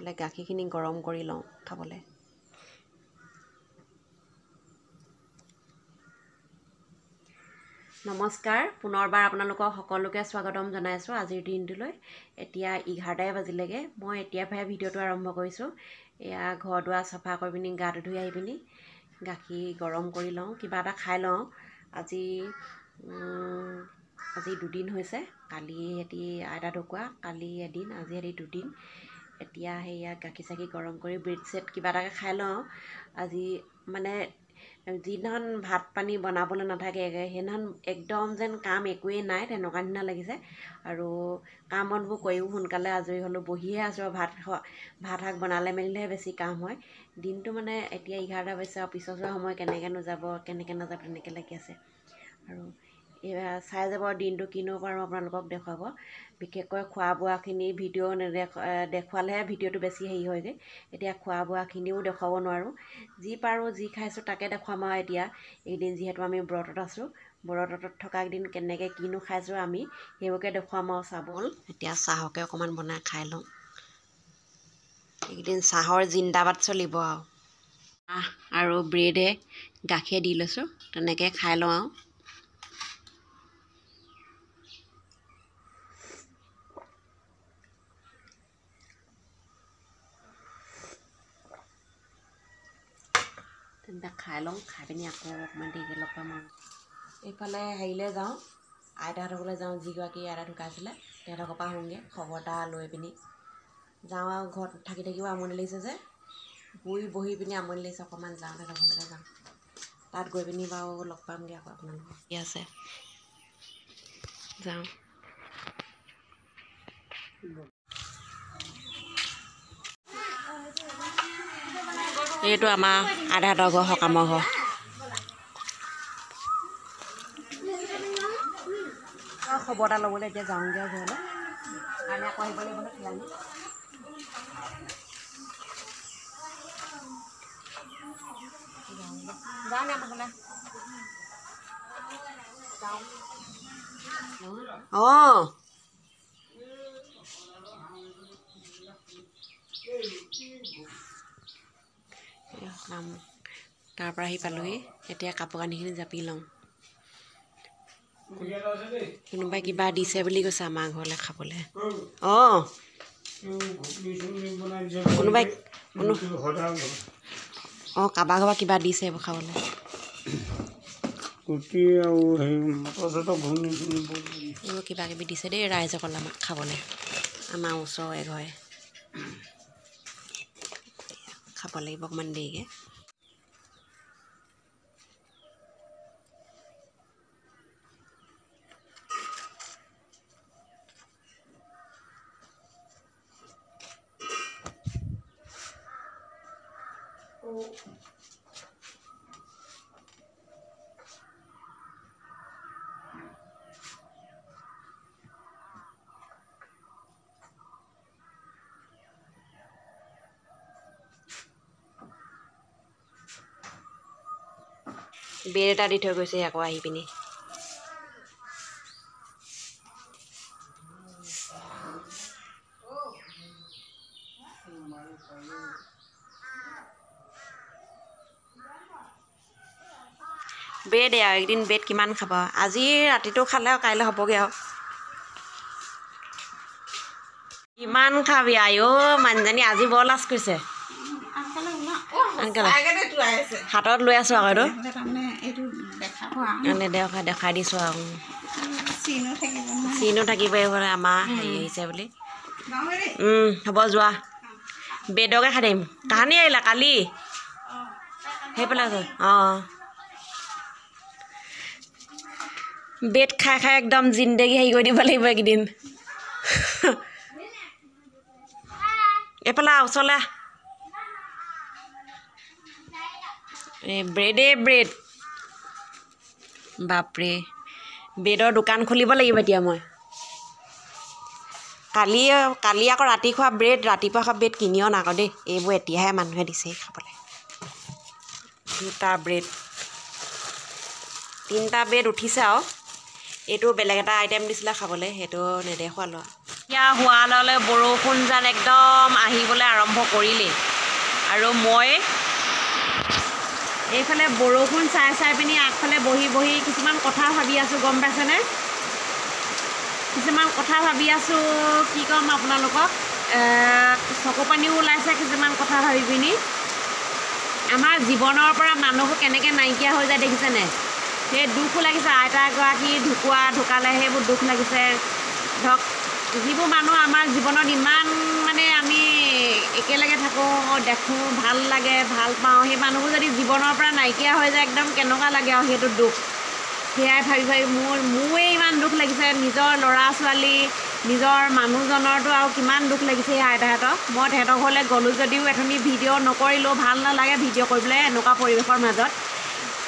এফালে গাখীৰখিনি গৰম কৰি লওঁ খাবলৈ। নমস্কাৰ, পুনৰবাৰ আপোনালোকক সকলোকে স্বাগতম জনাইছোঁ আজিৰ দিনটোলৈ। এতিয়া 11টাই বাজিলেগৈ। মই এতিয়াৰ পৰাই ভিডিঅ'টো আৰম্ভ কৰিছোঁ। এয়া ঘৰ দুৱাৰ চফা কৰি পিনি গাটো ধুই আহি পিনি গাখীৰ গৰম কৰি লওঁ, কিবা এটা খাই লওঁ। আজি 2 দিন হৈছে, কালি সিহঁতি আইতা ঢুকুৱা, কালি এদিন, আজি সিহঁতি 2 দিন। এতিয়া সেয়া গাখীৰ চাখীৰ গৰম কৰি ব্ৰেড চেড কিবা এটাকে খাই লওঁ। আজি মানে যিদিনাখন ভাত পানী বনাবলৈ নাথাকে সেইদিনাখন একদম যেন কাম একোৱেই নাই তেনেকুৱা নিচিনা লাগিছে। আৰু কাম বনবোৰ কৰিও সোনকালে আজৰি হ'লোঁ, বহিহে আছোঁ আৰু ভাত শাক বনালে মেলিলেহে বেছি কাম হয়। দিনটো মানে এতিয়া 11টা বাজিছে আৰু পিছত যোৱা সময় কেনেকৈ নোযাব কেনেকৈ নাযাব তেনেকৈ লাগি আছে। আৰু চাই যাব দিনটো কিনো পাৰোঁ আপোনালোকক দেখুৱাব। বিশেষকৈ খোৱা বোৱাখিনি ভিডিঅ' দেখুৱালেহে ভিডিঅ'টো বেছি হেৰি হয়গৈ। এতিয়া খোৱা বোৱাখিনিও দেখুৱাব নোৱাৰোঁ, যি পাৰোঁ যি খাইছোঁ তাকে দেখুৱাম। আৰু এতিয়া এইদিন যিহেতু আমি ব্ৰতত আছোঁ, ব্ৰতত থকা কেইদিন কেনেকৈ কিনো খাইছোঁ আমি সেইবোৰকে দেখুৱাম আৰু চাবোল। এতিয়া চাহকে অকণমান বনাই খাই লওঁ। এইকেইদিন চাহৰ জিন্দাবাদ চলিব আৰু ব্ৰেডে গাখীৰ দি লৈছোঁ, তেনেকৈ খাই লওঁ আৰু। তেন্তে খাই লওঁ, খাই পিনি আকৌ অকণমান দেৰিকৈ লগ পাম আৰু। এইফালে হেৰিলৈ যাওঁ, আইতাহঁতৰ ঘৰলৈ যাওঁ, যিগৰাকী আইতা ঢুকাইছিলে তেহেঁতৰ পৰা আহোঁগৈ, খবৰ এটা লৈ পিনি যাওঁ আৰু। ঘৰত থাকি থাকিও আমনি লাগিছে যে, বহি পিনি আমনি লাগিছে, অকণমান যাওঁ তেহেঁতৰ ঘৰলৈকে যাওঁ। তাত গৈ পিনি বাৰু লগ পামগৈ আকৌ আপোনালোকক। কি আছে যাওঁ। এইটো আমাৰ আইতাহঁতৰ ঘৰ, সকামৰ ঘৰ। খবৰ এটা ল'বলৈ এতিয়া যাওঁগৈ আৰু ঘৰলৈ, কাইলৈ আকৌ আহিব লাগিব নহয় খেলানি। যাওঁ নে নহ'লে অঁ তাৰ পৰা আহি পালোহি। এতিয়া কাপোৰ কানিখিনি জাপি লওঁ। কোনোবাই কিবা দিছে বুলি কৈছে আমাৰ ঘৰলৈ খাবলৈ। অঁ কোনোবাই অঁ কাৰোবাৰ ঘৰৰ কিবা দিছে এইবোৰ খাবলৈ। এইবোৰ কিবা কিবি দিছে দেই ৰাইজসকল আমাক খাবলৈ, আমাৰ ওচৰৰ এঘৰে। খাব লাগিব অকণমান দেৰিকৈ। বেৰ এটা দি থৈ গৈছে আকৌ আহি পিনি। ব্ৰেড আৰু একদিন ব্ৰেড কিমান খাব। আজি ৰাতিটো খালে আৰু কাইলৈ হ'বগৈ আৰু। কিমান খাবি আইও, মানুহজনী আজি বৰ লাজ কৰিছে। হাতত লৈ আছোঁ আকৌ এইটো দেখাই দিছোঁ আৰু। চিনো থাকিব এইফালে আমাৰ হেৰি আহিছে বুলি। হ'ব যোৱা, ব্ৰেডকে খাই দিম। কাহানি আহিলা কালি সেইফালে আছে। অঁ ব্ৰেড খাই খাই একদম জিন্দেগী হেৰি কৰি দিব লাগিব এইকেইদিন। এইফালে ওচৰলৈ ব্ৰেডে ব্ৰেড। বাপৰে, ব্ৰেডৰ দোকান খুলিব লাগিব এতিয়া মই। কালি আকৌ ৰাতি খোৱা ব্ৰেড, ৰাতিপুৱা খোৱা ব্ৰেড কিনি অনা আকৌ দেই। এইবোৰ এতিয়াহে মানুহে দিছে খাবলৈ। 2টা ব্ৰেড, 3টা ব্ৰেড উঠিছে আৰু। এইটো বেলেগ এটা আইটেম দিছিলে খাবলৈ, সেইটো নেদেখুৱালোঁ আৰু। এতিয়া হোৱা লগে বৰষুণ যেন একদম আহিবলৈ আৰম্ভ কৰিলেই আৰু মই এইফালে বৰষুণ চাই পিনি আগফালে বহি কিছুমান কথা ভাবি আছোঁ, গম পাইছেনে? কিছুমান কথা ভাবি আছোঁ, কি ক'ম আপোনালোকক, চকু পানীও ওলাইছে কিছুমান কথা ভাবি পিনি। আমাৰ জীৱনৰ পৰা মানুহবোৰ কেনেকৈ নাইকিয়া হৈ যায় দেখিছেনে? সেই দুখো লাগিছে, আইতা এগৰাকী ঢুকালে সেইবোৰ দুখ লাগিছে। ধৰক যিবোৰ মানুহ আমাৰ জীৱনত ইমান মানে আমি একেলগে থাকোঁ, দেখোঁ, ভাল লাগে, ভাল পাওঁ, সেই মানুহবোৰ যদি জীৱনৰ পৰা নাইকিয়া হৈ যায় একদম কেনেকুৱা লাগে আৰু সেইটো দুখ। সেয়াই ভাবি মোৰে ইমান দুখ লাগিছে। নিজৰ ল'ৰা ছোৱালী, নিজৰ মানুহজনৰতো আৰু কিমান দুখ লাগিছে সেই আইতাহঁতক। মই তেহেঁতৰ ঘৰলৈ গ'লোঁ যদিও এথনি ভিডিঅ' নকৰিলোঁ, ভাল নালাগে ভিডিঅ' কৰিবলৈ এনেকুৱা পৰিৱেশৰ মাজত।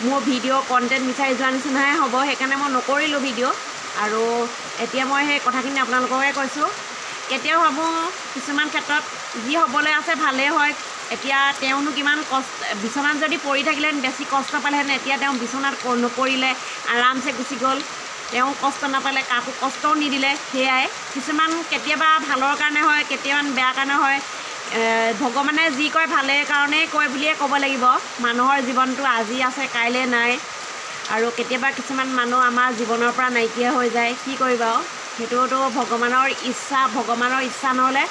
মোৰ ভিডিঅ' কণ্টেণ্ট বিচাৰি যোৱা নিচিনাহে হ'ব, সেইকাৰণে মই নকৰিলোঁ ভিডিঅ'। আৰু এতিয়া মই সেই কথাখিনি আপোনালোককে কৈছোঁ। কেতিয়াও ভাবোঁ কিছুমান ক্ষেত্ৰত যি হ'বলৈ আছে ভালেই হয়। এতিয়া তেওঁনো কিমান বিচনাত যদি পৰি থাকিলেহেঁতেন বেছি কষ্ট পালেহেঁতেন। এতিয়া তেওঁ বিচনাত নপৰিলে, আৰামছে গুচি গ'ল। তেওঁ কষ্ট নাপালে, কাকো কষ্টও নিদিলে। সেয়াই কিছুমান কেতিয়াবা ভালৰ কাৰণে হয়, কেতিয়াবা বেয়া কাৰণে হয়। ভগৱানে যি কয় ভালেই কাৰণেই কয় বুলিয়ে ক'ব লাগিব। মানুহৰ জীৱনটো আজি আছে কাইলৈ নাই, আৰু কেতিয়াবা কিছুমান মানুহ আমাৰ জীৱনৰ পৰা নাইকিয়া হৈ যায়। কি কৰিবা আৰু, সেইটোতো ভগৱানৰ ইচ্ছা নহ'লে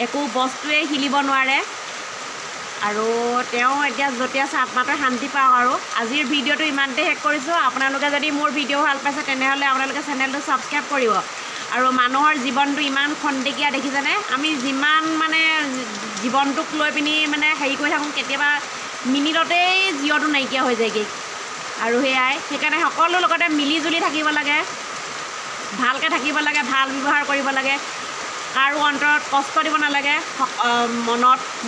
একো বস্তুৱেই হিলিব নোৱাৰে। আৰু তেওঁ এতিয়া য'তে আছে আত্মাটোৱে শান্তি পাওক। আৰু আজিৰ ভিডিঅ'টো ইমানতে শেষ কৰিছোঁ। আপোনালোকে যদি মোৰ ভিডিঅ' ভাল পাইছে তেনেহ'লে আপোনালোকে চেনেলটো ছাবস্ক্ৰাইব কৰিব। আৰু মানুহৰ জীৱনটো ইমান খন্তেকীয়া দেখিছেনে? আমি যিমান মানে জীৱনটোক লৈ পিনি মানে হেৰি কৰি থাকোঁ, কেতিয়াবা মিনিটতেই জীৱনটো নাইকিয়া হৈ যায়গৈ। আৰু সেইকাৰণে সকলো লগতে মিলি জুলি থাকিব লাগে, ভালকৈ থাকিব লাগে, ভাল ব্যৱহাৰ কৰিব লাগে, কাৰো অন্তৰত কষ্ট দিব নালাগে।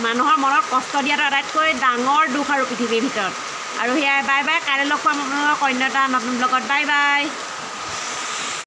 মানুহৰ মনত কষ্ট দিয়াটো আটাইতকৈ ডাঙৰ দুখ আৰু পৃথিৱীৰ ভিতৰত। আৰু বাই বাই, কাইলৈ লগ পাম আপোনালোকক অন্য এটা নতুন ব্লগত। Bye bye.